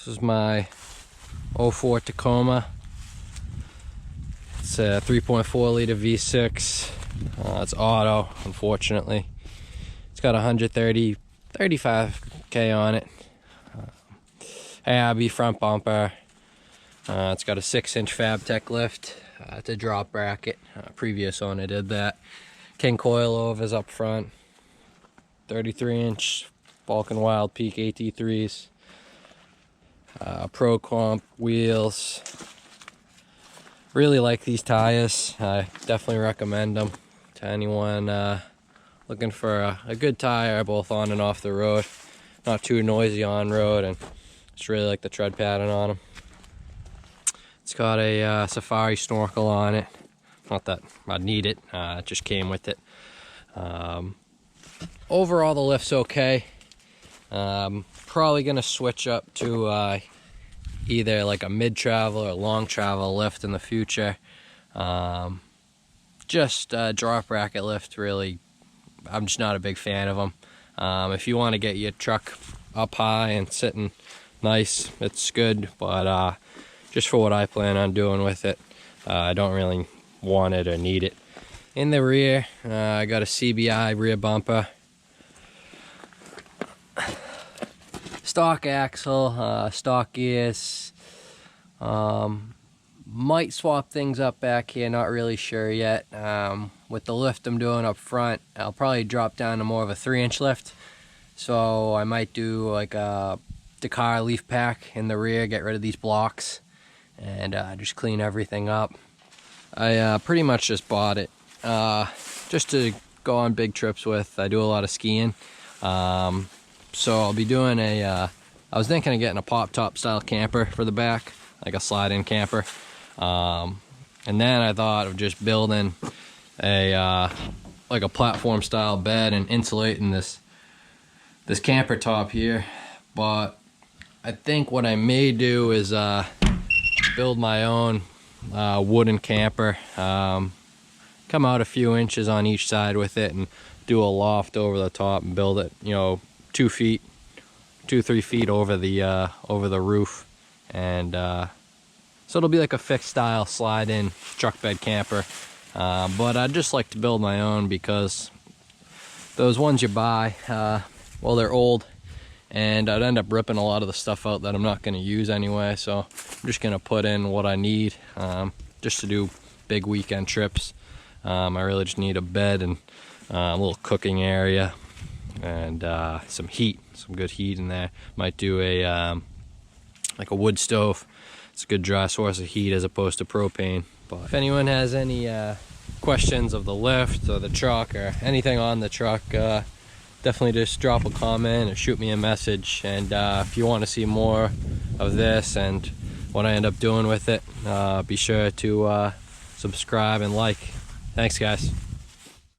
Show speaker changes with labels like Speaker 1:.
Speaker 1: This is my 04 Tacoma. It's a 3.4 liter V6. It's auto, unfortunately. It's got 35K on it. ARB front bumper. It's got a 6-inch FabTech lift. It's a drop bracket. Previous owner did that. King coilovers up front. 33-inch Vulcan Wild Peak AT3s. Pro Comp wheels. Really like these tires. I definitely recommend them to anyone looking for a good tire, both on and off the road. Not too noisy on road, and just really like the tread pattern on them. It's got a safari snorkel on it. Not that I'd need it, it just came with it. Overall, the lift's okay. Probably gonna switch up to either like a mid-travel or long-travel lift in the future. Just drop bracket lift, really, I'm just not a big fan of them. If you want to get your truck up high and sitting nice, it's good, but just for what I plan on doing with it, I don't really want it or need it. In the rear, I got a CBI rear bumper. Stock axle, stock gears. Might swap things up back here, not really sure yet. With the lift I'm doing up front, I'll probably drop down to more of a 3-inch lift. So I might do like a Dakar leaf pack in the rear, get rid of these blocks, and just clean everything up. I pretty much just bought it just to go on big trips with. I do a lot of skiing. So I'll be doing I was thinking of getting a pop-top style camper for the back, like a slide-in camper. And then I thought of just building like a platform style bed and insulating this camper top here. But I think what I may do is build my own wooden camper. Come out a few inches on each side with it and do a loft over the top and build it, 2 feet, 2-3 feet over the roof, and so it'll be like a fixed style slide-in truck bed camper. But I'd just like to build my own, because those ones you buy, well, they're old, and I'd end up ripping a lot of the stuff out that I'm not going to use anyway. So I'm just going to put in what I need just to do big weekend trips. I really just need a bed and a little cooking area, and some heat, some good heat in there. Might do like a wood stove. It's a good dry source of heat as opposed to propane. But if anyone has any questions of the lift or the truck or anything on the truck, definitely just drop a comment or shoot me a message. And if you want to see more of this and what I end up doing with it, be sure to subscribe and like. Thanks, guys.